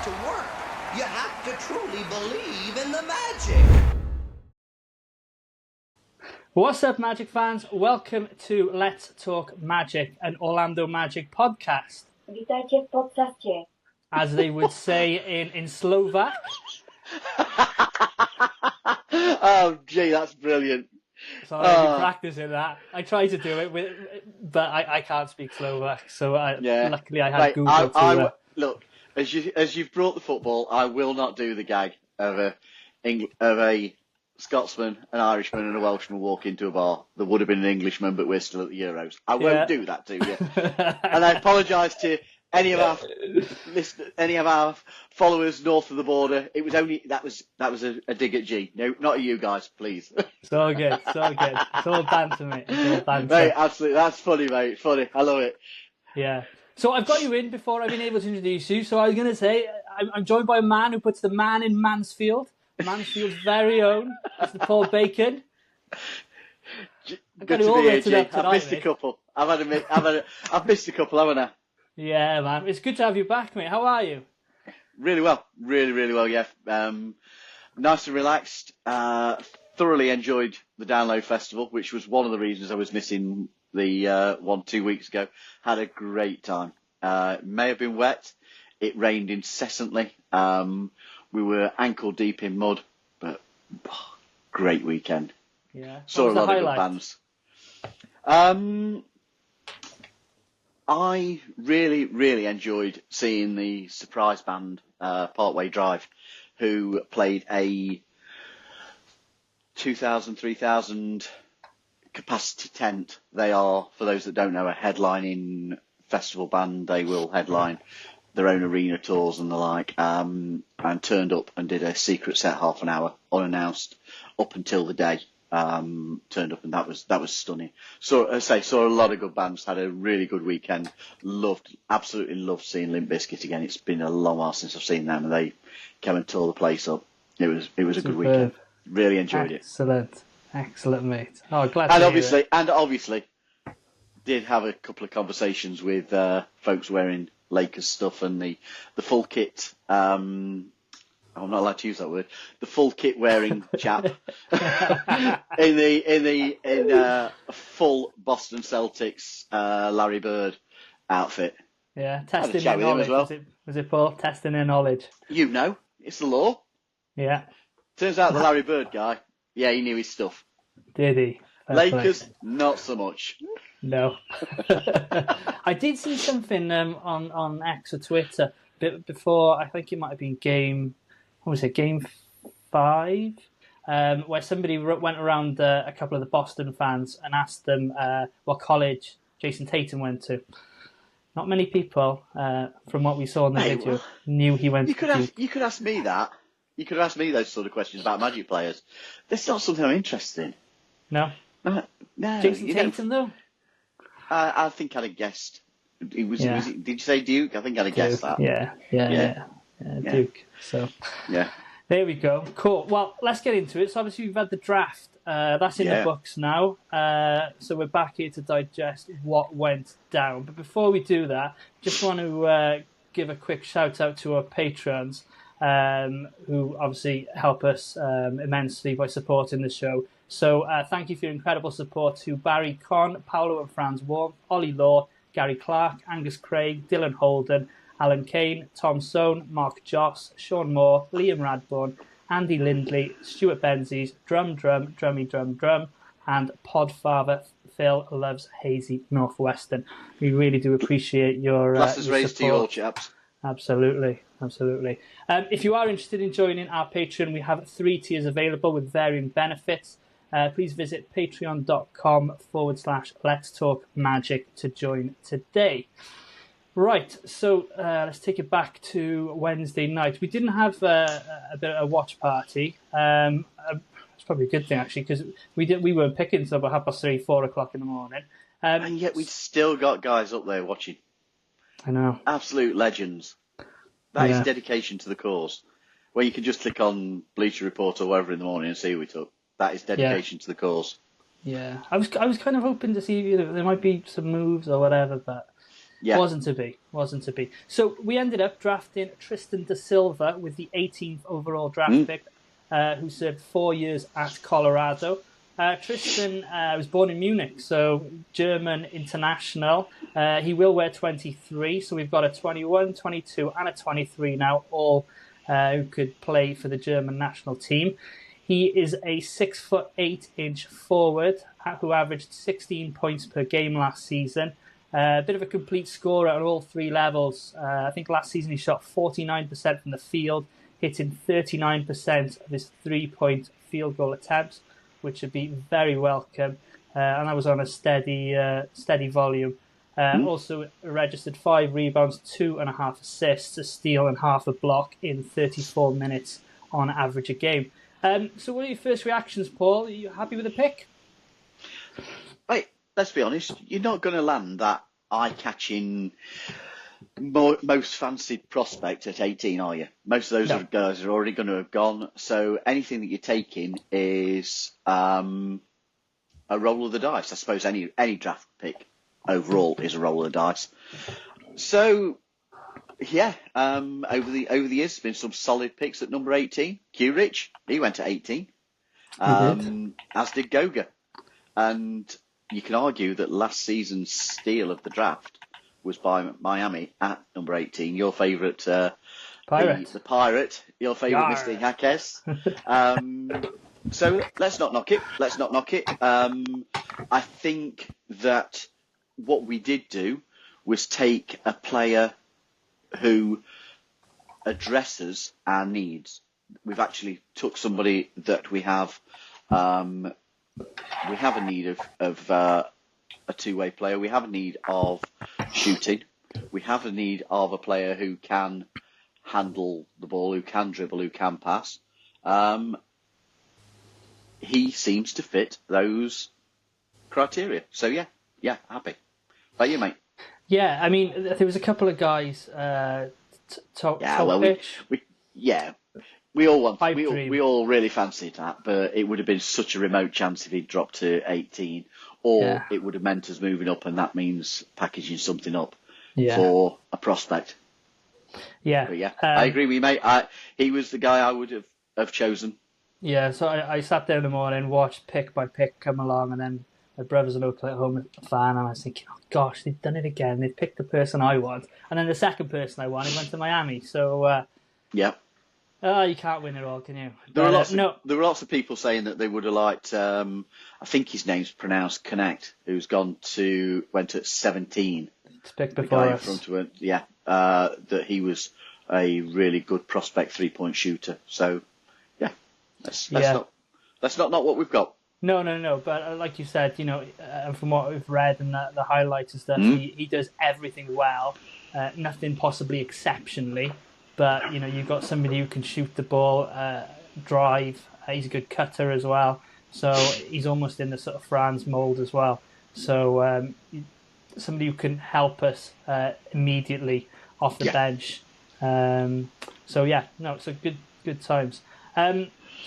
to work. You have to truly believe in the magic. What's up, Magic fans? Welcome to Let's Talk Magic, an Orlando Magic podcast. Witajcie w podcaście. As they would say in Slovak. Oh, gee, that's brilliant. So I've been practicing that. I tried to do it, but I can't speak Slovak. So luckily I had Google Look, as you've brought the football, I will not do the gag of a Scotsman, an Irishman and a Welshman walk into a bar. There would have been an Englishman, but we're still at the Euros. I won't do that to you. And I apologise to any of our followers north of the border. It was only that was a dig at G. No, not at you guys, please. It's all good. It's all good. It's all banter, mate. It's all banter. Mate, absolutely. That's funny, mate. Funny. I love it. Yeah. So I've got you in before I've been able to introduce you. So I was going to say I'm joined by a man who puts the man in Mansfield. Mansfield's very own, Mr. Paul Bacon. Good to be here, G. I've missed a couple. I've missed a couple, haven't I? Yeah, man. It's good to have you back, mate. How are you? Really well. Really, really well, yeah. Nice and relaxed. Thoroughly enjoyed the Download Festival, which was one of the reasons I was missing the 1-2 weeks ago. Had a great time. It may have been wet. It rained incessantly. We were ankle deep in mud, but great weekend. Yeah. Saw a lot of good bands. I really, really enjoyed seeing the surprise band, Partway Drive, who played a 2,000, 3,000 capacity tent. They are, for those that don't know, a headlining festival band. They will headline their own arena tours and the like, and turned up and did a secret set half an hour unannounced up until the day. Turned up and that was stunning. So I say saw a lot of good bands. Had a really good weekend. Absolutely loved seeing Limp Bizkit again. It's been a long while since I've seen them, and they came and tore the place up. It was a good weekend. Really enjoyed it. Excellent, mate. Oh, glad. And obviously, did have a couple of conversations with folks wearing Lakers stuff and the full kit. I'm not allowed to use that word. The full kit wearing chap in a full Boston Celtics Larry Bird outfit. Yeah, testing their knowledge. Well. Was it Paul? Testing their knowledge. You know, it's the law. Yeah. Turns out the Larry Bird guy, yeah, he knew his stuff. Did he? Lakers, not so much. No. I did see something on X or Twitter before. I think it might have been game 5, where somebody went around a couple of the Boston fans and asked them what college Jason Tatum went to. Not many people, from what we saw in the video, knew he went to Duke. You could ask me that. You could ask me those sort of questions about Magic players. That's not something I'm interested in. No? No. Jason Tatum, though? I think I'd have guessed. Was it, did you say Duke? I think I'd have guessed that. Yeah, Duke. So, yeah. There we go. Cool. Well, let's get into it. So, obviously, we've had the draft. That's in the books now. So, we're back here to digest what went down. But before we do that, just want to give a quick shout out to our patrons, who obviously help us immensely by supporting the show. So, thank you for your incredible support to Barry Conn, Paolo and Franz Warm, Ollie Law, Gary Clark, Angus Craig, Dylan Holden, Alan Kane, Tom Soane, Mark Joss, Sean Moore, Liam Radbourne, Andy Lindley, Stuart Benzies, Drummy Drum, and Podfather Phil loves Hazy Northwestern. We really do appreciate your glasses raised to you all, chaps. Absolutely. If you are interested in joining our Patreon, we have 3 tiers available with varying benefits. Please visit patreon.com/Let's Talk Magic to join today. Right, so let's take it back to Wednesday night. We didn't have a bit of a watch party. It's probably a good thing, actually, because we weren't picking until about 3:30, 4 o'clock in the morning. And yet we still got guys up there watching. I know. Absolute legends. That is dedication to the cause. Where you can just click on Bleacher Report or whatever in the morning and see who we took. That is dedication to the cause. Yeah, I was kind of hoping to see there might be some moves or whatever, but Yeah. Wasn't to be. So we ended up drafting Tristan de Silva with the 18th overall draft pick, who served 4 years at Colorado. Tristan was born in Munich, so German international. He will wear 23, so we've got a 21, 22, and a 23 now, all who could play for the German national team. He is a 6'8" forward who averaged 16 points per game last season. A bit of a complete scorer at all three levels. I think last season he shot 49% from the field, hitting 39% of his 3-point field goal attempts, which would be very welcome. And that was on a steady volume. Also registered 5 rebounds, 2.5 assists, a steal, and half a block in 34 minutes on average a game. So what are your first reactions, Paul? Are you happy with the pick? Right, let's be honest, you're not going to land that eye-catching, most fancied prospect at 18, are you? Most of those guys are already going to have gone, so anything that you're taking is a roll of the dice. I suppose any draft pick overall is a roll of the dice. So, yeah, over the years, there's been some solid picks at number 18. Q-Rich, he went to 18, as did Goga. And you can argue that last season's steal of the draft was by Miami at number 18. Your favourite Pirate. The Pirate, your favourite Mr. Jaquez. So let's not knock it. I think that what we did do was take a player who addresses our needs. We've actually took somebody that we have a need of a two-way player. We have a need of shooting. We have a need of a player who can handle the ball, who can dribble, who can pass. He seems to fit those criteria. So yeah, happy. How about you, mate? Yeah, I mean, there was a couple of guys. We all really fancied that, but it would have been such a remote chance if he'd dropped to 18, or it would have meant us moving up, and that means packaging something up for a prospect. Yeah, but yeah, I agree with you, mate. He was the guy I would have chosen. Yeah, so I sat there in the morning, watched pick by pick come along, and then my brother's a local at home fan, and I was thinking, oh gosh, they've done it again. They've picked the person I want, and then the second person I wanted went to Miami. So you can't win it all, can you? There were lots of people saying that they would have liked. I think his name's pronounced Connect, who's went at 17. To pick before us. That he was a really good prospect 3-point shooter. So yeah, let's not what we've got. No. But like you said, from what we've read and the highlights and stuff, he does everything well. Nothing possibly exceptionally. But, you've got somebody who can shoot the ball, drive. He's a good cutter as well. So he's almost in the sort of Franz mould as well. So somebody who can help us immediately off the bench. So good times.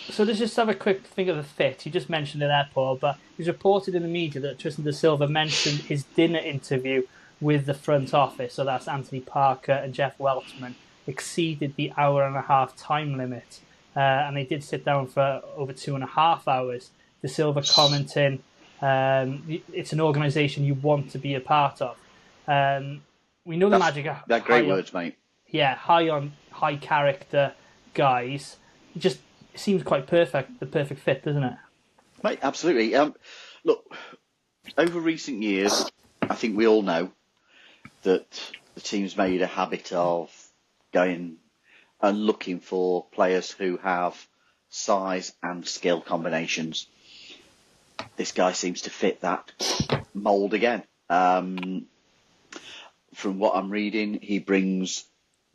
So let's just have a quick think of the fit. You just mentioned it there, Paul, but it was reported in the media that Tristan de Silva mentioned his dinner interview with the front office. So that's Anthony Parker and Jeff Weltman. Exceeded the hour-and-a-half time limit, and they did sit down for over 2.5 hours. De Silva commenting, it's an organisation you want to be a part of. We know the Magic are... They're great words, mate. Yeah, high character guys. It just seems quite perfect, the perfect fit, doesn't it? Mate, absolutely. Look, over recent years, I think we all know that the team's made a habit of going and looking for players who have size and skill combinations. This guy seems to fit that mould again. From what I'm reading, he brings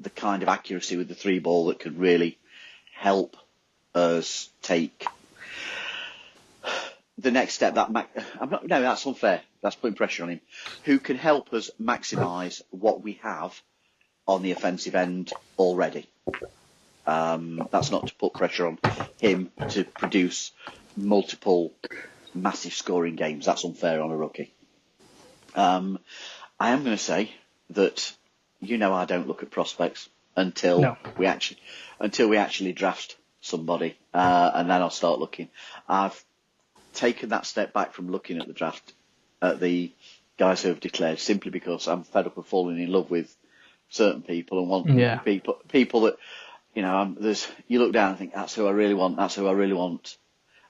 the kind of accuracy with the 3-ball that could really help us take the next step. That's unfair. That's putting pressure on him. Who can help us maximise what we have on the offensive end already. That's not to put pressure on him to produce multiple massive scoring games. That's unfair on a rookie. I am going to say that I don't look at prospects until we actually draft somebody, and then I'll start looking. I've taken that step back from looking at the draft at the guys who have declared, simply because I'm fed up of falling in love with certain people and want people that you look down and think, that's who I really want,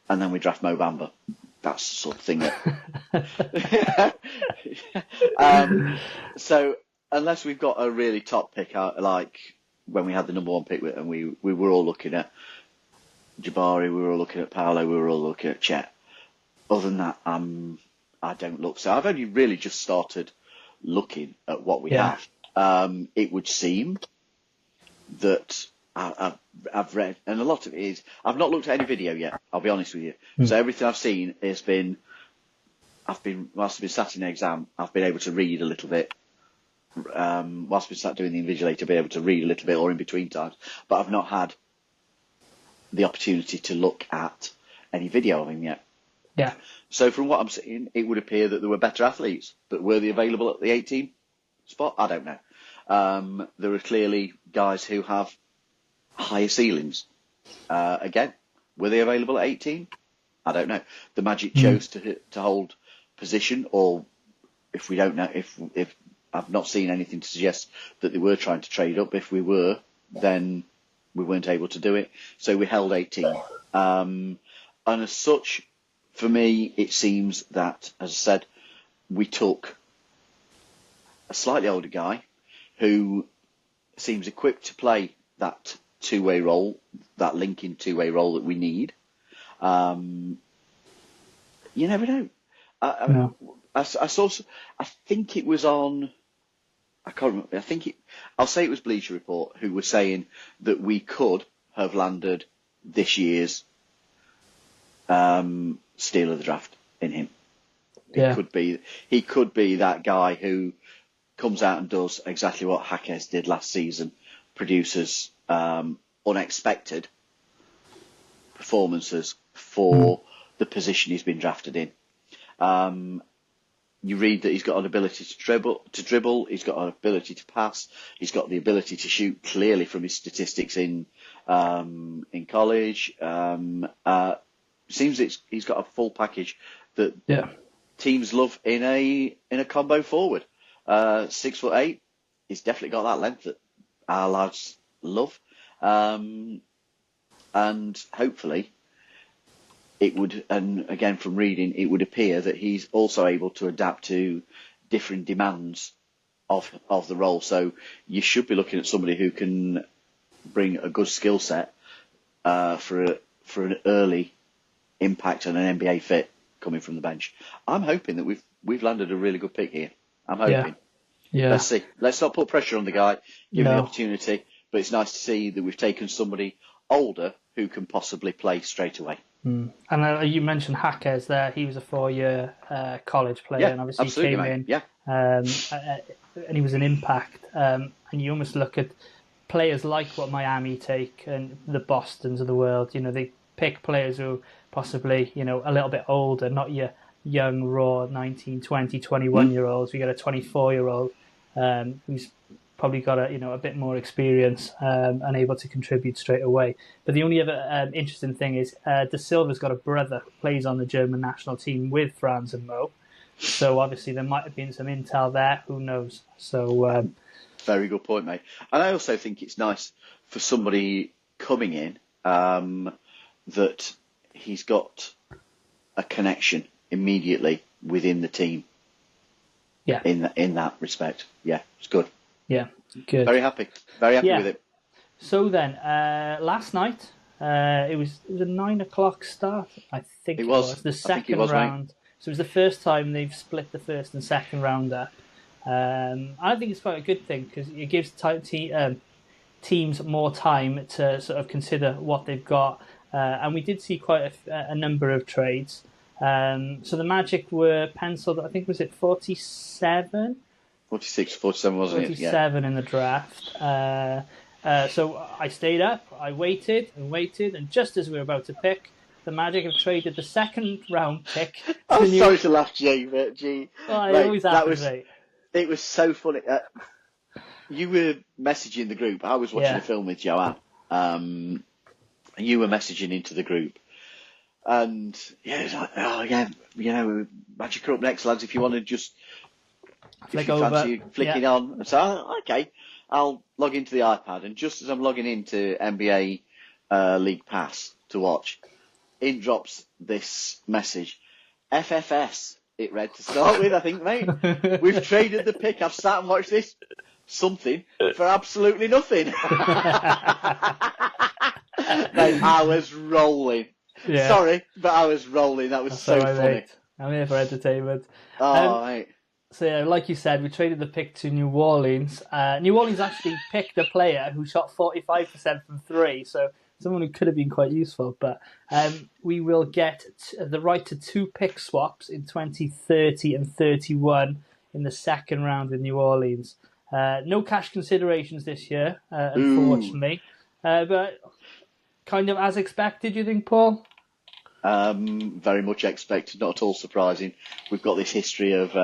and then we draft Mo Bamba. That's the sort of thing that so unless we've got a really top pick, like when we had the number one pick and we were all looking at Jabari, we were all looking at Paolo, we were all looking at Chet. Other than that, I don't look. So I've only really just started looking at what we have. It would seem that I've read, and a lot of it is, I've not looked at any video yet, I'll be honest with you. So everything I've seen has been, whilst I've been sat in the exam, I've been able to read a little bit. Whilst I've been sat doing the invigilator, I've been able to read a little bit, or in between times. But I've not had the opportunity to look at any video of him yet. Yeah. So from what I'm seeing, it would appear that there were better athletes, but were they available at the 18 spot? I don't know. There are clearly guys who have higher ceilings. Again, were they available at 18? I don't know. The Magic chose to hold position, or if we don't know, if I've not seen anything to suggest that they were trying to trade up. If we were, then we weren't able to do it. So we held 18. And as such, for me, it seems that, as I said, we took a slightly older guy who seems equipped to play that two-way role, that linking two-way role that we need. You never know. I saw. I think it was on. I can't remember. I'll say it was Bleacher Report who was saying that we could have landed this year's steal of the draft in him. He could be that guy who comes out and does exactly what Jaquez did last season, produces unexpected performances for the position he's been drafted in. You read that he's got an ability to dribble, he's got an ability to pass, he's got the ability to shoot, clearly from his statistics in college. Seems he's got a full package that teams love in a combo forward. 6'8", he's definitely got that length that our lads love, and hopefully it would. And again, from reading, it would appear that he's also able to adapt to different demands of the role. So you should be looking at somebody who can bring a good skill set for an early impact and an NBA fit coming from the bench. I'm hoping that we've landed a really good pick here. I'm hoping. Yeah. Let's see. Let's not put pressure on the guy. Give him the opportunity. But it's nice to see that we've taken somebody older who can possibly play straight away. And you mentioned Jaquez there. He was a 4-year college player, and obviously he came in. Yeah. And he was an impact. And you almost look at players like what Miami take and the Bostons of the world. They pick players who possibly, a little bit older, not your young, raw 19, 20, 21-year-olds. We got a 24-year-old who's probably got a bit more experience and able to contribute straight away. But the only other interesting thing is De Silva's got a brother who plays on the German national team with Franz and Mo. So obviously there might have been some intel there. Who knows? So very good point, mate. And I also think it's nice for somebody coming in that he's got a connection immediately within the team. Yeah. In that respect, yeah, it's good. Yeah, good. Very happy with it. So then, last night it was a 9 o'clock start. I think it was the second round. Mate. So it was the first time they've split the first and second round up. I think it's quite a good thing because it gives teams more time to sort of consider what they've got. And we did see quite a number of trades. So the Magic were penciled, I think, was it 47? 47, wasn't 47 it? 47 in the draft. So I stayed up, I waited, and just as we were about to pick, the Magic have traded the second round pick. I'm sorry to laugh, G, but G. Oh, it always happens, mate. It was so funny. You were messaging the group. I was watching a film with Joanne. You were messaging into the group. And it was like, oh yeah, Magic are up next, lads, if you want to just fancy flicking on. So, okay, I'll log into the iPad. And just as I'm logging into NBA League Pass to watch, in drops this message. FFS, it read to start with, I think, mate. We've traded the pick. I've sat and watched this something for absolutely nothing. Mate, I was rolling. Yeah. Sorry, but I was rolling. That was That's so funny. Mate. I'm here for entertainment. Mate. So, yeah, like you said, we traded the pick to New Orleans. New Orleans actually picked a player who shot 45% from three, so someone who could have been quite useful. But we will get the right to 2 pick swaps in 2030 and 31 in the second round with New Orleans. No cash considerations this year, unfortunately. But kind of as expected, you think, Paul? Very much expected, not at all surprising. We've got this history of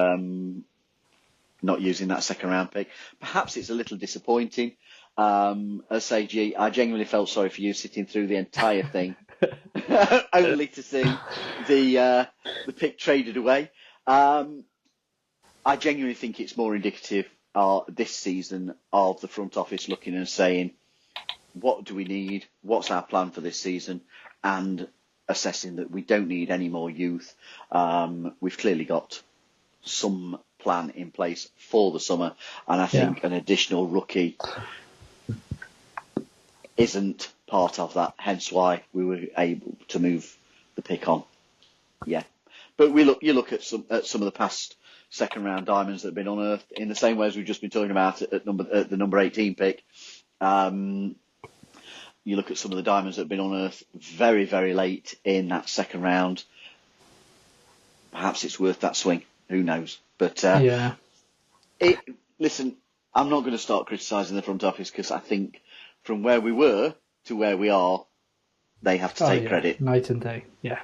not using that second round pick. Perhaps it's a little disappointing. As say, G, I genuinely felt sorry for you sitting through the entire thing, only to see the pick traded away. I genuinely think it's more indicative this season of the front office looking and saying, what do we need? What's our plan for this season? And assessing that we don't need any more youth. We've clearly got some plan in place for the summer, and I think an additional rookie isn't part of that. Hence why we were able to move the pick on. Yeah, but you look at some of the past second round diamonds that have been unearthed in the same way as we've just been talking about at the number 18 pick. You look at some of the diamonds that have been unearthed very, very late in that second round. Perhaps it's worth that swing. Who knows? But listen, I'm not going to start criticising the front office because I think from where we were to where we are, they have to take credit. Night and day. Yeah,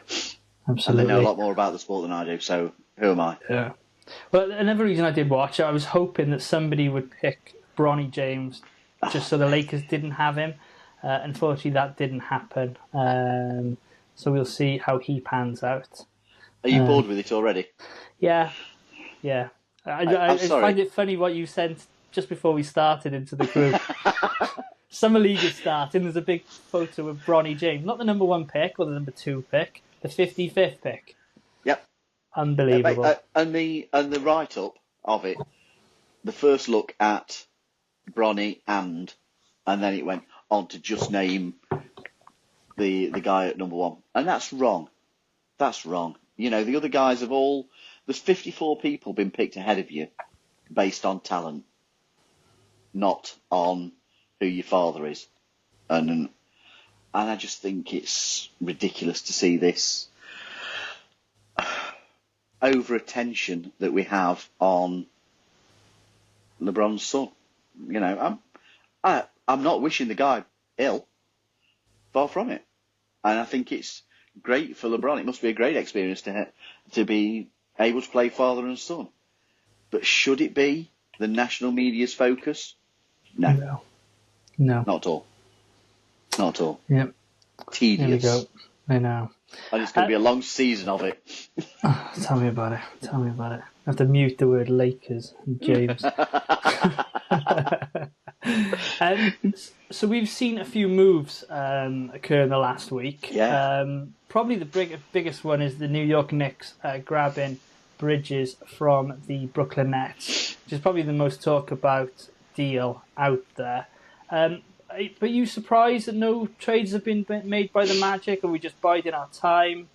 absolutely. And they know a lot more about the sport than I do. So who am I? Yeah. Well, another reason I did watch it, I was hoping that somebody would pick Bronny James just so the Lakers didn't have him. Unfortunately, that didn't happen. So we'll see how he pans out. Are you bored with it already? Yeah. I find it funny what you sent just before we started into the group. Summer League is starting. There's a big photo of Bronny James. Not the number 1 pick or the number 2 pick. The 55th pick. Yep. Unbelievable. And the write-up of it, the first look at Bronny and then it went on to just name the guy at number 1. And that's wrong. That's wrong. You know, the other guys have there's 54 people been picked ahead of you based on talent, not on who your father is. And I just think it's ridiculous to see this over attention that we have on LeBron's son. You know, I'm not wishing the guy ill. Far from it. And I think it's great for LeBron. It must be a great experience to be able to play father and son. But should it be the national media's focus? No. Not at all. Not at all. Yep. Tedious. There we go. I know. And it's going to be a long season of it. Tell me about it. I have to mute the word Lakers and James. So we've seen a few moves occur in the last week. Yeah. Probably the biggest one is the New York Knicks grabbing Bridges from the Brooklyn Nets, which is probably the most talked about deal out there. But are you surprised that no trades have been made by the Magic, or are we just biding our time?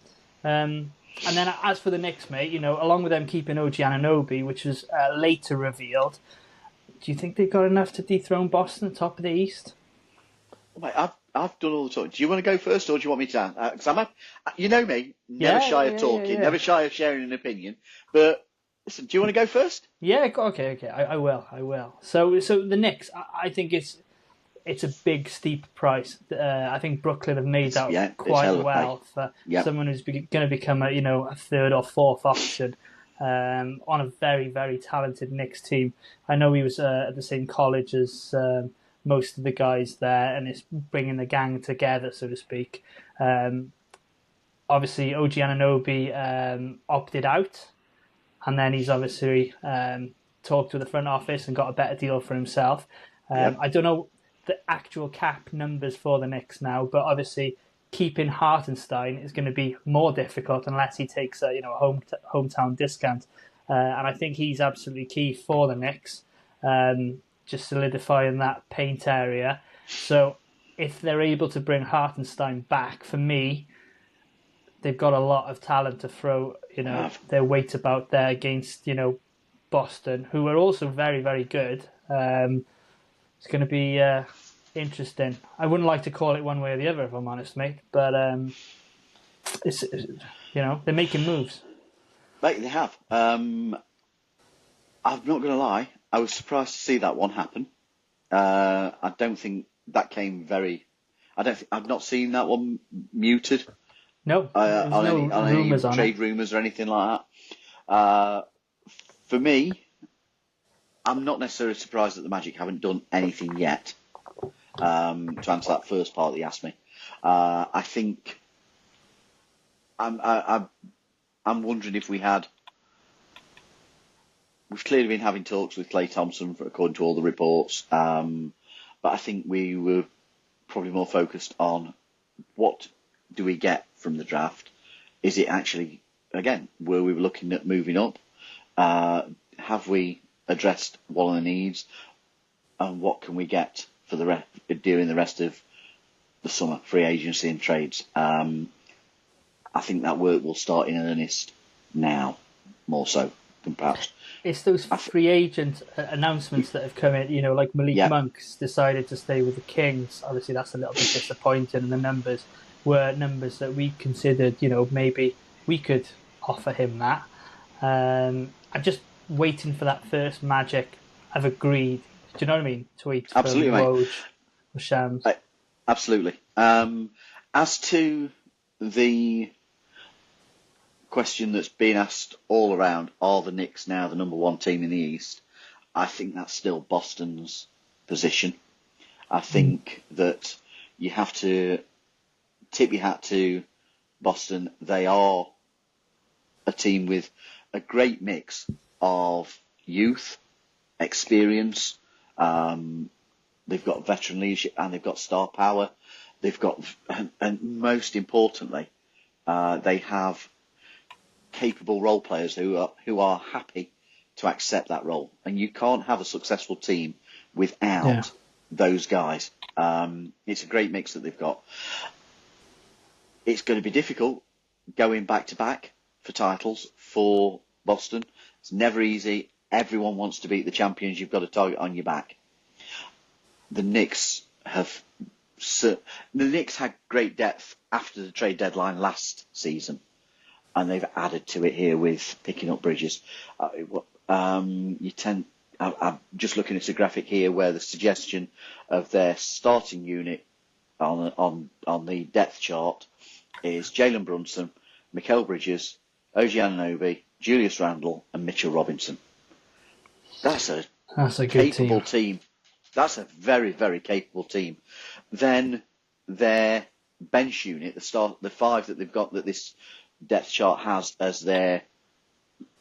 And then as for the Knicks, mate, you know, along with them keeping OG Anunoby, which was later revealed, do you think they've got enough to dethrone Boston, top of the East? Mate, I've done all the talking. Do you want to go first, or do you want me to? Because you know me, never shy of talking, never shy of sharing an opinion. But listen, do you want to go first? Yeah, okay. I will. So the Knicks, I think it's a big, steep price. I think Brooklyn have made out quite well for someone who's going to become a third or fourth option. on a very, very talented Knicks team. I know he was at the same college as most of the guys there, and it's bringing the gang together, so to speak. Obviously, OG Anunoby opted out, and then he's obviously talked to the front office and got a better deal for himself. I don't know the actual cap numbers for the Knicks now, but obviously keeping Hartenstein is going to be more difficult unless he takes a hometown discount. And I think he's absolutely key for the Knicks, just solidifying that paint area. So if they're able to bring Hartenstein back, for me, they've got a lot of talent to throw, their weight about there against, Boston, who are also very, very good. It's going to be interesting. I wouldn't like to call it one way or the other, if I'm honest, mate. But it's they're making moves. Mate, they have. I'm not going to lie. I was surprised to see that one happen. I don't think that came very. I've not seen that one muted. No, on any trade rumours or anything like that. For me, I'm not necessarily surprised that the Magic haven't done anything yet. To answer that first part that you asked me, I think I'm wondering if we've clearly been having talks with Klay Thompson, according to all the reports, but I think we were probably more focused on what do we get from the draft. Is it actually, again, were we looking at moving up? Have we addressed one of the needs? And what can we get for during the rest of the summer, free agency and trades? I think that work will start in earnest now, more so than perhaps. It's those free agent announcements that have come in, like Malik Monk's decided to stay with the Kings. Obviously, that's a little bit disappointing, and the numbers were numbers that we considered, maybe we could offer him that. I'm just waiting for that first Magic. I've agreed. Do you know what I mean? Tweet absolutely, from Woj or Shams. Absolutely. As to the question that's been asked all around, are the Knicks now the number one team in the East? I think that's still Boston's position. I think that you have to tip your hat to Boston. They are a team with a great mix of youth, experience. They've got veteran leadership and they've got star power. They've got, and most importantly, they have capable role players who are happy to accept that role. And you can't have a successful team without those guys. It's a great mix that they've got. It's going to be difficult going back to back for titles for Boston. It's never easy. Everyone wants to beat the champions. You've got a target on your back. The Knicks had great depth after the trade deadline last season, and they've added to it here with picking up Bridges. I'm just looking at a graphic here where the suggestion of their starting unit on the depth chart is Jalen Brunson, Mikal Bridges, OG Anunoby, Julius Randle, and Mitchell Robinson. That's a capable team. That's a very, very capable team. Then their bench unit, the five that they've got that this depth chart has as their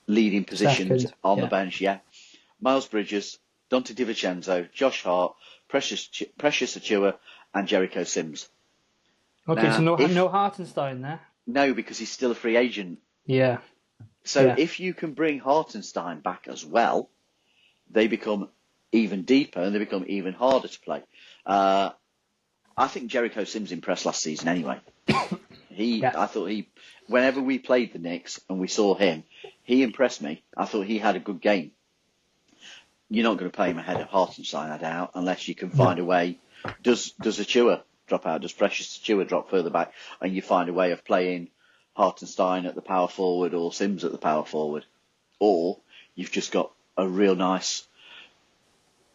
leading positions on the bench. Miles Bridges, Dante DiVincenzo, Josh Hart, Precious Achiuwa, and Jericho Sims. Okay, now, so no Hartenstein there? No, because he's still a free agent. Yeah. So if you can bring Hartenstein back as well, they become even deeper and they become even harder to play. I think Jericho Sims impressed last season anyway. I thought whenever we played the Knicks and we saw him, he impressed me. I thought he had a good game. You're not going to play him ahead of Hartenstein, I doubt, unless you can find a way. Does Achiuwa drop out? Does Precious Achiuwa drop further back? And you find a way of playing Hartenstein at the power forward or Sims at the power forward? Or you've just got a real nice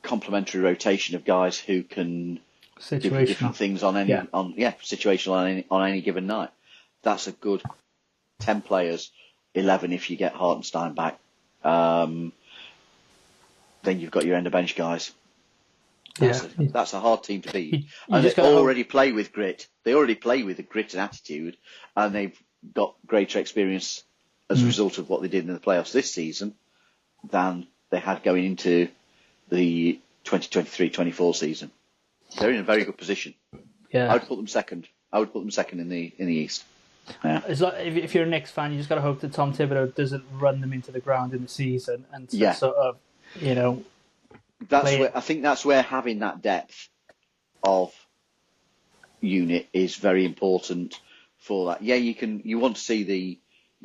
complementary rotation of guys who can do different things on any situational on any given night. That's a good 10 players 11 if you get Hartenstein back. Then you've got your end of bench guys. That's a hard team to beat. And they already play with grit. They already play with a grit and attitude, and they've got greater experience as a result of what they did in the playoffs this season than they had going into the 2023-24 season. They're in a very good position. Yeah, I would put them second. In the East. Yeah. It's like, if you're a Knicks fan, you just got to hope that Tom Thibodeau doesn't run them into the ground in the season and sort of, I think that's where having that depth of unit is very important for that. Yeah, you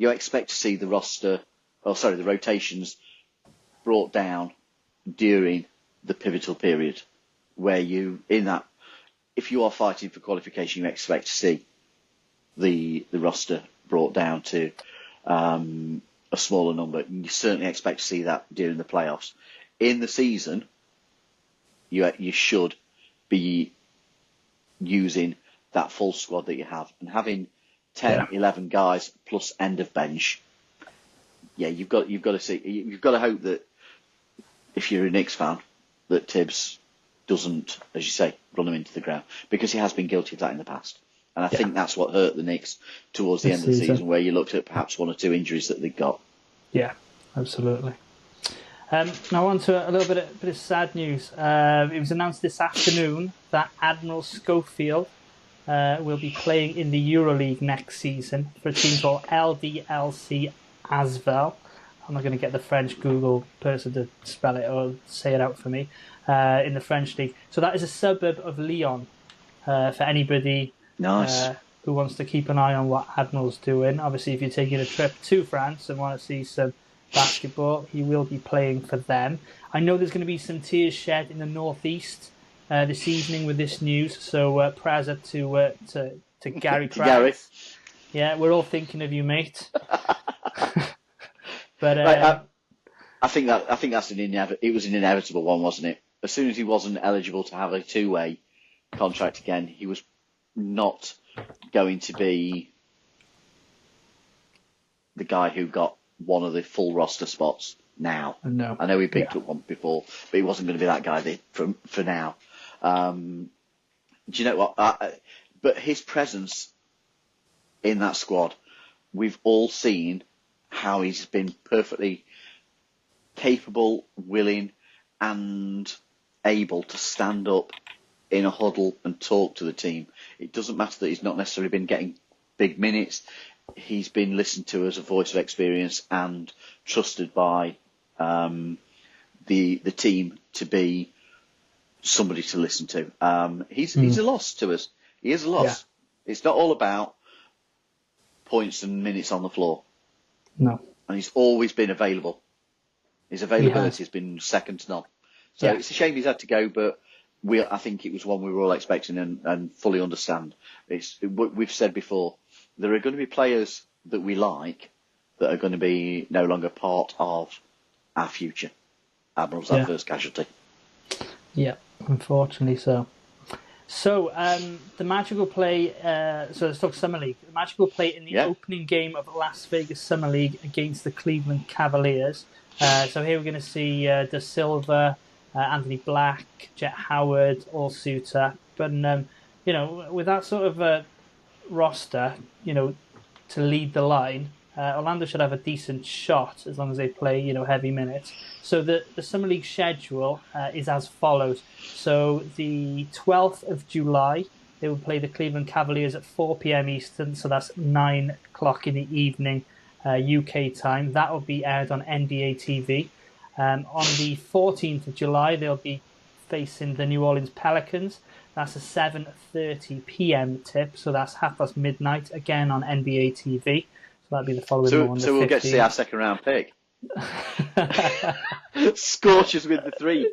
expect to see the the rotations brought down during the pivotal period where if you are fighting for qualification, you expect to see the roster brought down to a smaller number. You certainly expect to see that during the playoffs. In the season, you should be using that full squad that you have, and having 10, 11 guys plus end of bench. Yeah, you've got to hope that if you're a Knicks fan, that Tibbs doesn't, as you say, run them into the ground, because he has been guilty of that in the past. And I think that's what hurt the Knicks towards the end of the season, where you looked at perhaps one or two injuries that they got. Yeah, absolutely. Now on to a little bit of sad news. It was announced this afternoon that Admiral Schofield will be playing in the EuroLeague next season for a team called LDLC Asvel. I'm not going to get the French Google person to spell it or say it out for me, in the French league. So that is a suburb of Lyon, for anybody who wants to keep an eye on what Admiral's doing. Obviously, if you're taking a trip to France and want to see some basketball, he will be playing for them. I know there's going to be some tears shed in the northeast this evening with this news, so prayers up to Gary Krantz. Yeah, we're all thinking of you, mate. But I think that's it was an inevitable one, wasn't it? As soon as he wasn't eligible to have a two-way contract again, he was not going to be the guy who got one of the full roster spots now. No. I know he picked up one before, but he wasn't going to be that guy for now. Do you know what? But his presence in that squad, we've all seen how he's been perfectly capable, willing, and able to stand up in a huddle and talk to the team. It doesn't matter that he's not necessarily been getting big minutes. He's been listened to as a voice of experience and trusted by the team to be somebody to listen to. He's a loss to us. He is a loss. Yeah. It's not all about points and minutes on the floor. No. And he's always been available. His availability has been second to none. So it's a shame he's had to go, but I think it was one we were all expecting and fully understand. We've said before, there are going to be players that we like that are going to be no longer part of our future. Admiral's our first casualty. Yeah, unfortunately so. So the Magic will play. So let's talk Summer League. The Magic will play in the opening game of Las Vegas Summer League against the Cleveland Cavaliers. So here we're going to see De Silva, Anthony Black, Jet Howard, all suit up. But with that sort of roster, to lead the line, Orlando should have a decent shot as long as they play, heavy minutes. So the Summer League schedule is as follows. So the 12th of July, they will play the Cleveland Cavaliers at 4 p.m. Eastern, so that's 9 o'clock in the evening UK time. That will be aired on NBA TV. On the 14th of July, they'll be facing the New Orleans Pelicans. That's a 7:30 p.m. tip, so that's midnight, again on NBA TV. So that'll be the following morning. So we'll get to see our second round pick. Scorches with the three.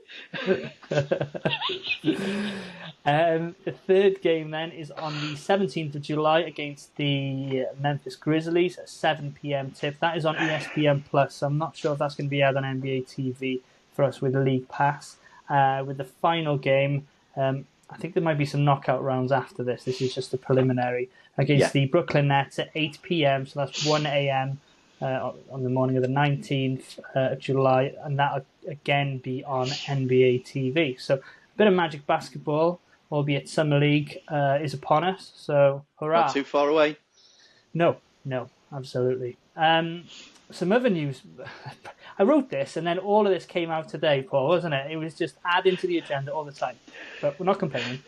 The third game then is on the 17th of July against the Memphis Grizzlies at 7 p.m. tip. That is on ESPN Plus. So I'm not sure if that's going to be out on NBA TV for us with the League Pass. With the final game, I think there might be some knockout rounds after this. This is just a preliminary against the Brooklyn Nets at 8 p.m. So that's 1 a.m. on the morning of the 19th of July, and that'll again be on NBA TV. So a bit of Magic basketball, albeit Summer League is upon us. So hurrah! Not too far away. No, absolutely. Some other news. I wrote this, and then all of this came out today, Paul, wasn't it? It was just adding to the agenda all the time. But we're not complaining.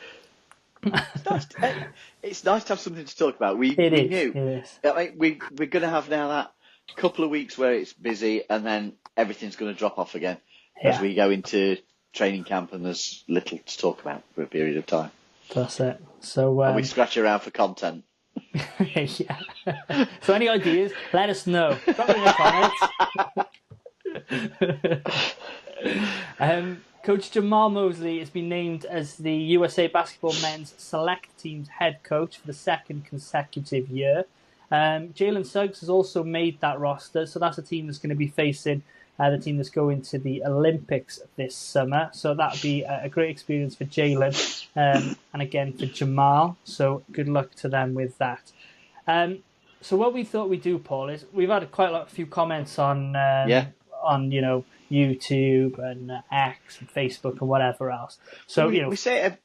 It's nice to have something to talk about. We It knew. is. We're going to have now that couple of weeks where it's busy, and then everything's going to drop off again as we go into training camp, and there's little to talk about for a period of time. That's it. So and we scratch around for content. Yeah. So any ideas, let us know. Drop them in the comments. Coach Jamal Mosley has been named as the USA Basketball Men's Select Team's head coach for the second consecutive year. Jalen Suggs has also made that roster, so that's a team that's going to be facing the team that's going to the Olympics this summer. So that'll be a great experience for Jalen and again for Jamal. So good luck to them with that. So what we thought we'd do, Paul, is we've had quite a few comments on YouTube and X and Facebook and whatever else. So we say it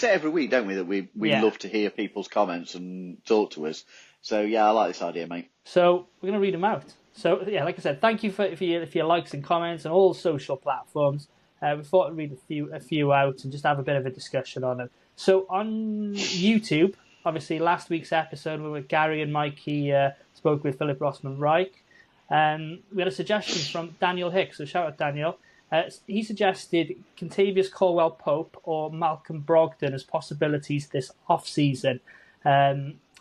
every week, don't we? That we love to hear people's comments and talk to us. So yeah, I like this idea, mate. So we're going to read them out. So yeah, like I said, thank you for your likes and comments on all social platforms. We thought I'd read a few out and just have a bit of a discussion on them. So on YouTube, obviously last week's episode where Gary and Mikey spoke with Philip Rossman-Reich. We had a suggestion from Daniel Hicks, so shout out Daniel. He suggested Kentavious Caldwell-Pope or Malcolm Brogdon as possibilities this off-season.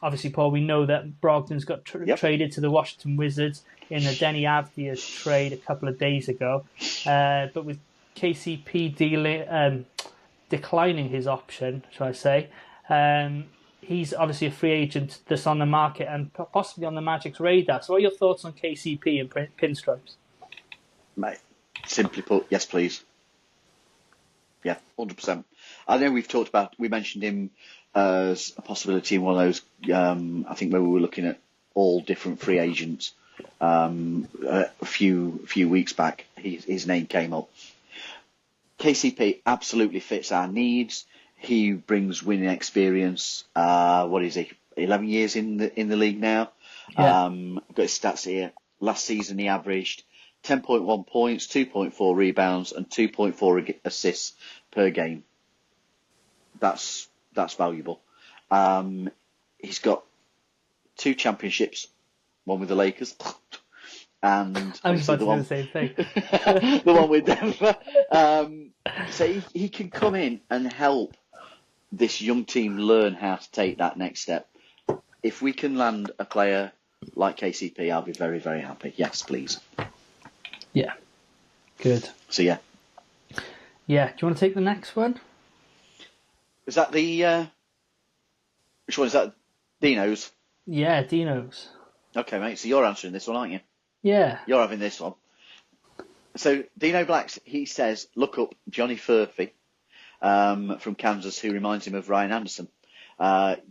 Obviously, Paul, we know that Brogdon's got traded to the Washington Wizards in the Denny Avdia's trade a couple of days ago. But with KCP declining his option, shall I say, he's obviously a free agent that's on the market and possibly on the Magic's radar. So what are your thoughts on KCP and Pinstripes? Mate, simply put, yes, please. Yeah, 100%. I know we mentioned him as a possibility in one of those, I think where we were looking at all different free agents a few weeks back. His name came up. KCP absolutely fits our needs. He brings winning experience. What is he? 11 years in the league now. Yeah. I've got his stats here. Last season he averaged 10.1 points, 2.4 rebounds, and 2.4 assists per game. That's valuable. He's got 2 championships, one with the Lakers, and I was about to do the same thing. the one with Denver. So he can come in and help this young team learn how to take that next step. If we can land a player like KCP, I'll be very, very happy. Yes, please. Yeah. Good. So yeah. Yeah. Do you want to take the next one? Is that the... which one is that? Dino's? Yeah, Dino's. Okay, mate. So you're answering this one, aren't you? Yeah. You're having this one. So Dino Blacks, he says, look up Johnny Furphy from Kansas, who reminds him of Ryan Anderson.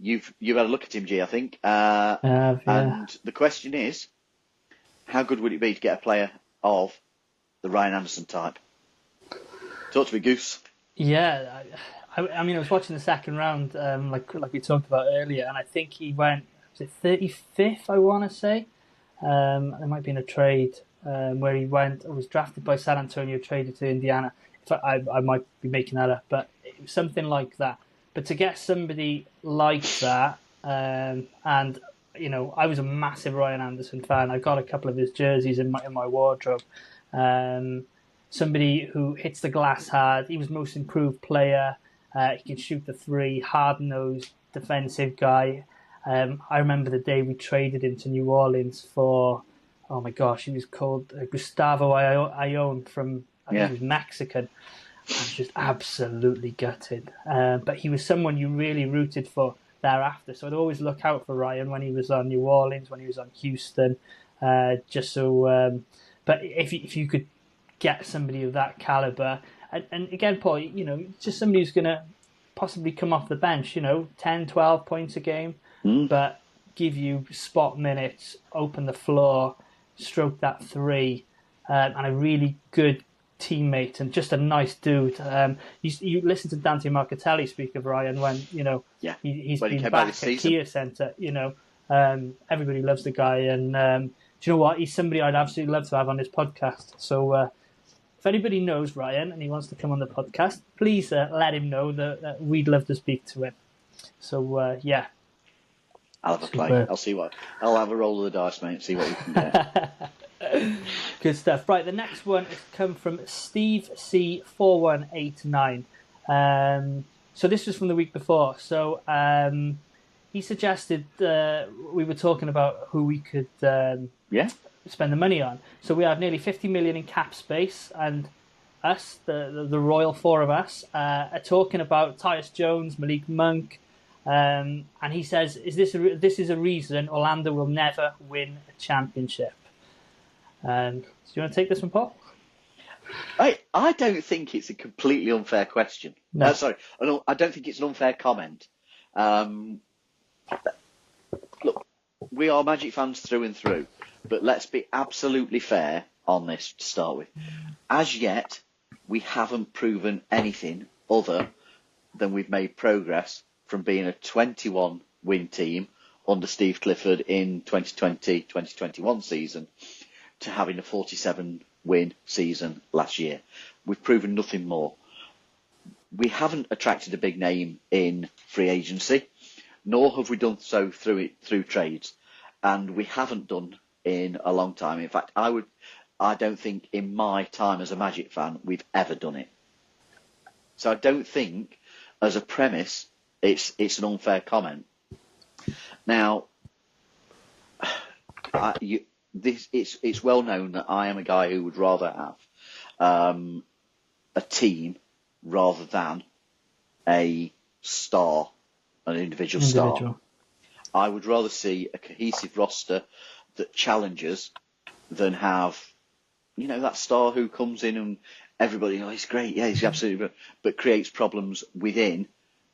You've had a look at him, G, I think. Yeah. And the question is, how good would it be to get a player of the Ryan Anderson type? Talk to me, Goose. Yeah, I mean, I was watching the second round, like we talked about earlier, and I think he went, was it 35th, I want to say? There might be in a trade where he went, or was drafted by San Antonio, traded to Indiana. I might be making that up, but it was something like that. But to get somebody like that, and I was a massive Ryan Anderson fan. I've got a couple of his jerseys in my wardrobe. Somebody who hits the glass hard. He was most improved player. He can shoot the three. Hard-nosed defensive guy. I remember the day we traded him to New Orleans for, oh my gosh, he was called Gustavo Ayón from, I think he was Mexican. I was just absolutely gutted. But he was someone you really rooted for thereafter. So I'd always look out for Ryan when he was on New Orleans, when he was on Houston, just so. But if you could get somebody of that caliber, and again, Paul, just somebody who's going to possibly come off the bench, 10, 12 points a game, but give you spot minutes, open the floor, stroke that 3, and a really good teammate and just a nice dude. You listen to Dante Marcatelli speak of Ryan when he's when he been came back out this at season. Kia Centre. Everybody loves the guy, and do you know what? He's somebody I'd absolutely love to have on this podcast. So if anybody knows Ryan and he wants to come on the podcast, please let him know that we'd love to speak to him. So yeah. I'll have a play. I'll have a roll of the dice, mate, and see what we can get. Good stuff. Right, the next one has come from Steve C4189. So this was from the week before. So he suggested we were talking about who we could spend the money on. So we have nearly 50 million in cap space, and us, the royal four of us, are talking about Tyus Jones, Malik Monk, and he says, this is a reason Orlando will never win a championship. Do you want to take this one, Paul? I don't think it's a completely unfair question. No. I don't think it's an unfair comment. Look, we are Magic fans through and through, but let's be absolutely fair on this to start with. As yet, we haven't proven anything other than we've made progress from being a 21-win team under Steve Clifford in 2020-2021 season to having a 47-win season last year. We've proven nothing more. We haven't attracted a big name in free agency, nor have we done so through trades, and we haven't done in a long time. In fact, I don't think in my time as a Magic fan we've ever done it. So I don't think, as a premise, it's an unfair comment. Now, it's well known that I am a guy who would rather have a team rather than a star, an individual star. I would rather see a cohesive roster that challenges than have, that star who comes in and everybody, he's great, yeah, he's absolutely great, but creates problems within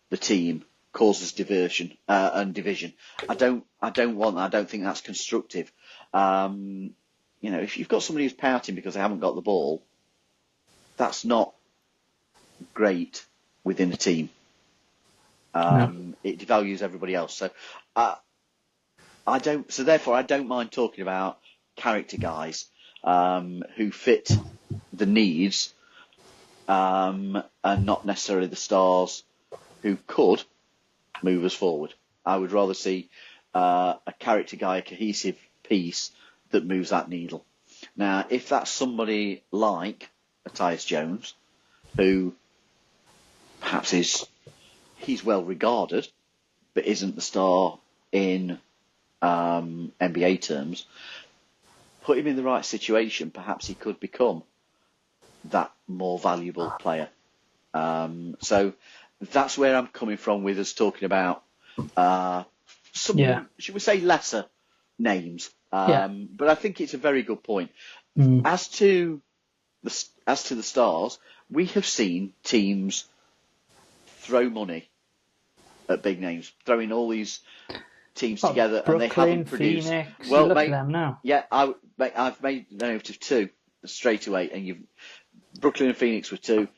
the team, causes diversion and division. I don't want that. I don't think that's constructive. If you've got somebody who's pouting because they haven't got the ball, that's not great within a team. No. It devalues everybody else. So therefore I don't mind talking about character guys who fit the needs and not necessarily the stars who could move us forward. I would rather see a character guy, a cohesive piece that moves that needle. Now, if that's somebody like a Tyus Jones, who perhaps he's well regarded, but isn't the star in NBA terms, put him in the right situation, perhaps he could become that more valuable player. So that's where I'm coming from with us talking about some, should we say, lesser names. But I think it's a very good point. As to the stars, we have seen teams throw money at big names, throwing all these teams together, Brooklyn, and they haven't produced. Phoenix, Well, look at them now. Yeah, I've made note of two straight away, and Brooklyn and Phoenix were two.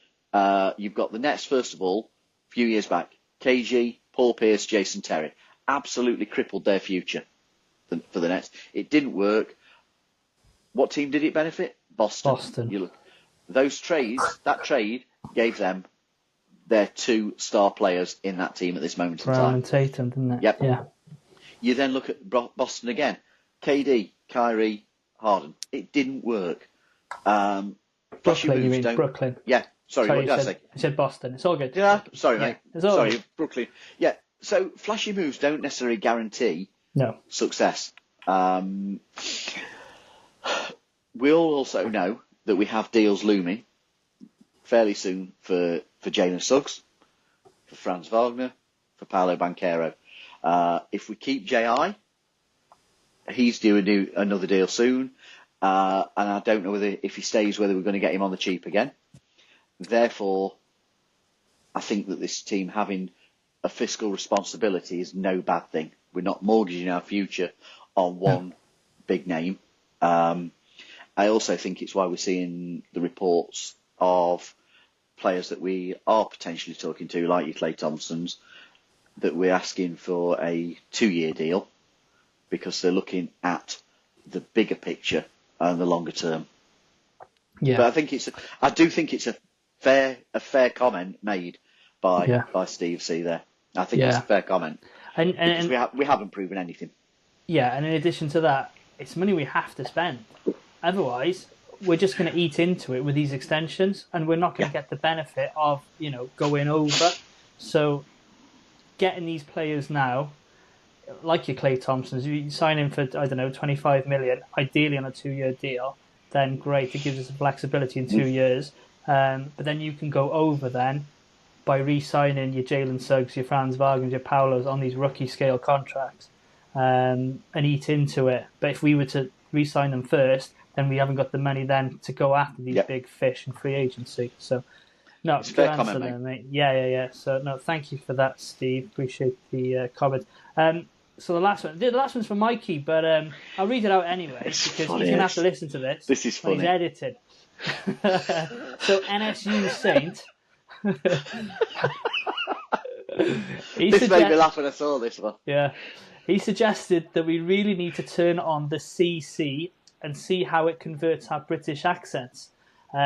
You've got the Nets, first of all, a few years back. KG, Paul Pierce, Jason Terry. Absolutely crippled their future for the Nets. It didn't work. What team did it benefit? Boston. You look, that trade gave them their two star players in that team at this moment in time. Brown and Tatum, didn't it? Yep. Yeah. You then look at Boston again. KD, Kyrie, Harden. It didn't work. Brooklyn, you mean Brooklyn? Yeah. Sorry, what did I say? I said Boston. It's all good. Yeah. Sorry, mate. Sorry, good. Brooklyn. Yeah. So flashy moves don't necessarily guarantee success. We all also know that we have deals looming fairly soon for Jalen Suggs, for Franz Wagner, for Paolo Banchero. If we keep J.I., he's due another deal soon, and I don't know if he stays, whether we're going to get him on the cheap again. Therefore, I think that this team having a fiscal responsibility is no bad thing. We're not mortgaging our future on one big name. I also think it's why we're seeing the reports of players that we are potentially talking to, like your Klay Thompsons, that we're asking for a 2-year deal because they're looking at the bigger picture and the longer term. Yeah. But I do think it's a fair comment made by Steve C there. I think it's a fair comment. And we haven't proven anything. Yeah, and in addition to that, it's money we have to spend. Otherwise, we're just going to eat into it with these extensions, and we're not going to get the benefit of, going over. So getting these players now, like your Klay Thompsons, you sign in for, 25 million, ideally on a 2-year deal, then great, it gives us flexibility in 2 years. But then you can go over then by re-signing your Jalen Suggs, your Franz Wagner, your Paulos on these rookie-scale contracts and eat into it. But if we were to re-sign them first, then we haven't got the money then to go after these big fish in free agency. So, no, it's good answer comment, there, mate. Yeah. So, no, thank you for that, Steve. Appreciate the comment. So the last one's for Mikey, but I'll read it out anyway because he's going to have to listen to this. This is funny. He's edited. So NSU Saint. This made me laugh when I saw this one. Yeah. He suggested that we really need to turn on the CC and see how it converts our British accents.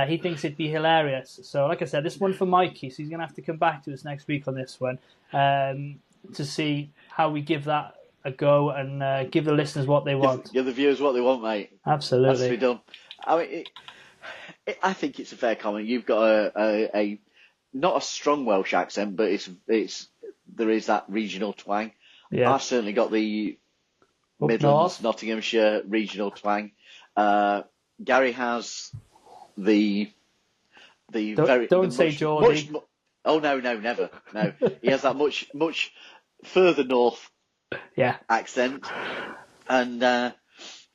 He thinks it'd be hilarious. So, like I said, this one for Mikey, so he's going to have to come back to us next week on this one to see how we give that a go and give the listeners what they want. Give the viewers what they want, mate. Absolutely. Has to be done. I mean, I think it's a fair comment. You've got a not a strong Welsh accent, but there is that regional twang. Yeah. I've certainly got the Up Midlands, north. Nottinghamshire regional twang. Gary has Don't say Geordie. Oh no, never. No, he has that much further north accent, and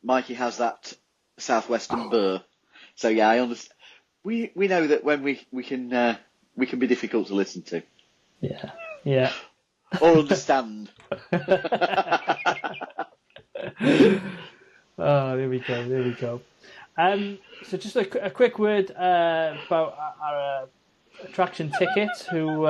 Mikey has that southwestern burr. So yeah, I understand. We know that when we can be difficult to listen to. Yeah. Or understand. Oh, there we go. So just a quick word about our attraction tickets, who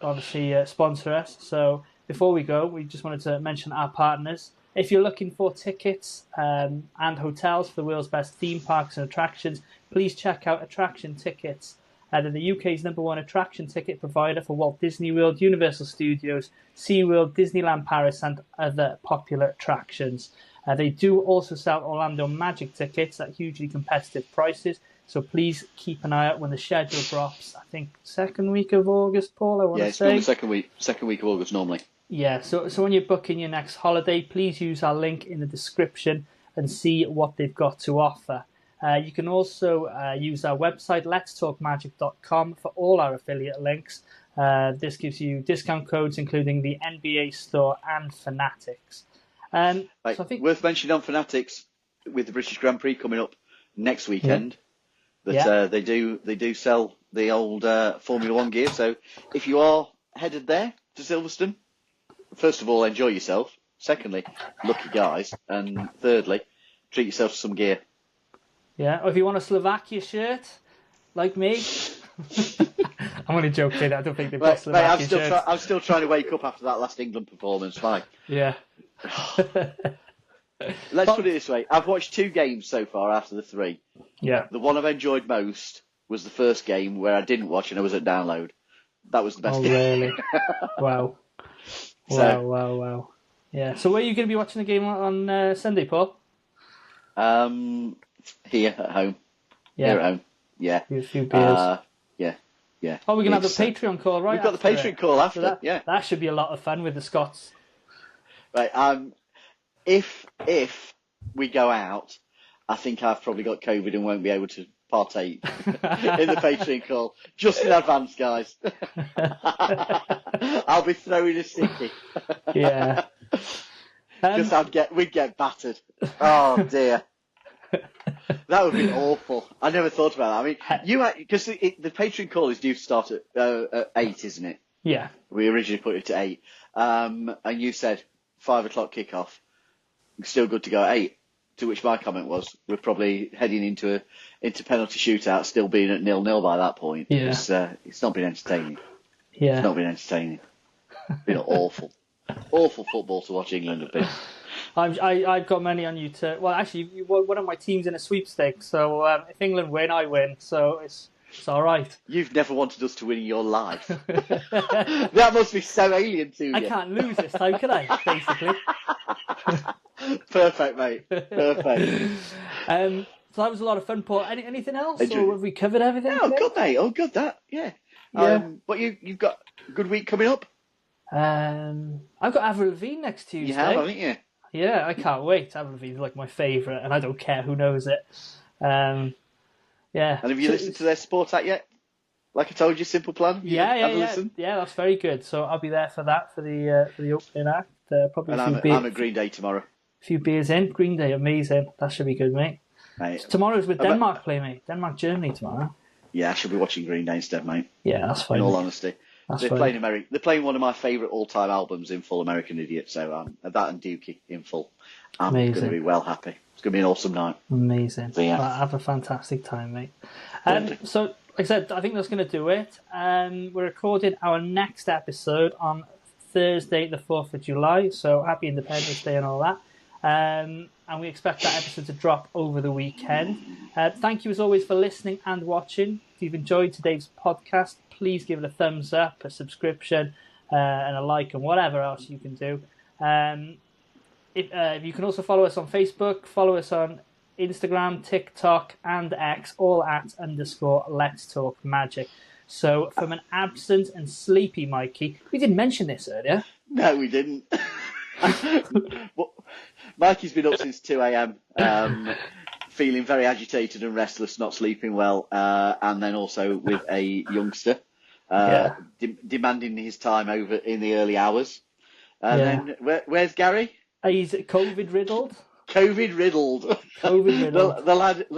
obviously sponsor us. So before we go, we just wanted to mention our partners. If you're looking for tickets and hotels for the world's best theme parks and attractions, please check out Attraction Tickets. They're the UK's #1 attraction ticket provider for Walt Disney World, Universal Studios, SeaWorld, Disneyland Paris, and other popular attractions. They do also sell Orlando Magic tickets at hugely competitive prices, so please keep an eye out when the schedule drops. I think second week of August, Paul, I want to say. Yeah, it's the second week of August normally. Yeah, so when you're booking your next holiday, please use our link in the description and see what they've got to offer. You can also use our website, letstalkmagic.com, for all our affiliate links. This gives you discount codes, including the NBA store and Fanatics. So I think worth mentioning on Fanatics, with the British Grand Prix coming up next weekend, that they do sell the old Formula One gear. So if you are headed there to Silverstone, first of all, enjoy yourself. Secondly, lucky guys, and thirdly, treat yourself to some gear. Yeah, or if you want a Slovakia shirt, like me. I'm only joking. I don't think they've got Slovakia shirts. I'm still trying to wake up after that last England performance. Fine. Yeah. Let's put it this way. I've watched 2 games so far after the 3. Yeah. The one I've enjoyed most was the first game where I didn't watch and I was at download. That was the best game. Really? Wow. Wow. Yeah. So where are you going to be watching the game on Sunday, Paul? Here at home. Yeah. Here at home. Yeah. A few beers. Yeah. Oh, we're going to have the Patreon call right after. We've got the Patreon call after, so yeah. That should be a lot of fun with the Scots. Right, if we go out, I think I've probably got COVID and won't be able to partake in the Patreon call. Just in advance, guys. I'll be throwing a sticky. Yeah. We'd get battered. Oh dear. That would be awful. I never thought about that. I mean, because the Patreon call is due to start at 8, isn't it? Yeah. We originally put it at 8. And you said 5 o'clock kickoff. Still good to go at 8. To which my comment was, we're probably heading into penalty shootout, still being at 0-0 by that point. Yeah. It's not been entertaining. Yeah. It's not been entertaining. It's been awful. Awful football to watch England have been. I've got money on you to. Well, actually, one of my team's in a sweepstakes, so if England win, I win. So it's all right. You've never wanted us to win in your life. That must be so alien to you. I can't lose this time, can I? Basically. Perfect, mate. Perfect. So that was a lot of fun, Paul. Anything else? Or have we covered everything? Oh, good, mate. Oh, good, that. Yeah. But you've got a good week coming up? I've got Avril Lavigne next Tuesday. You have, haven't you? Yeah, I can't wait. Avril Lavigne's like my favourite, and I don't care who knows it. Yeah. And have you listened to their sport act yet? Like I told you, Simple Plan? Yeah, that's very good. So I'll be there for that, for the opening act. Probably and I'm at Green Day tomorrow. A few beers in. Green Day, amazing. That should be good, mate. So tomorrow's with Denmark play, mate. Denmark-Germany tomorrow. Yeah, I should be watching Green Day instead, mate. Yeah, that's fine. In all honesty. They're playing one of my favourite all-time albums in full, American Idiot, so that and Dookie in full. I'm going to be well happy. It's going to be an awesome night. Amazing. So, yeah. Well, have a fantastic time, mate. So, like I said, I think that's going to do it. We're recording our next episode on Thursday, the 4th of July, so happy Independence Day and all that. And we expect that episode to drop over the weekend. Thank you as always for listening and watching. If you've enjoyed today's podcast, please give it a thumbs up, a subscription, and a like, and whatever else you can do. If you can also follow us on Facebook, follow us on Instagram, TikTok, and X, all at _Let's Talk Magic. So, from an absent and sleepy Mikey, we didn't mention this earlier. No, we didn't. Well, Mikey's been up since 2 a.m, feeling very agitated and restless, not sleeping well, and then also with a youngster demanding his time over in the early hours. And then, where's Gary? He's COVID riddled. COVID riddled. The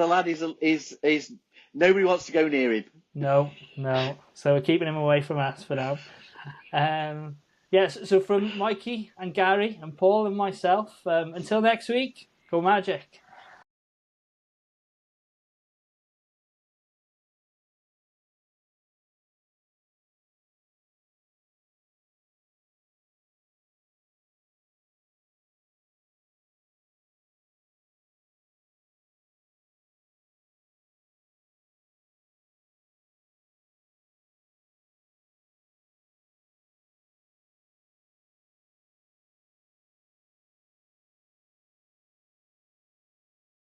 lad is nobody wants to go near him. No. So we're keeping him away from us for now. So from Mikey and Gary and Paul and myself, until next week, go Magic.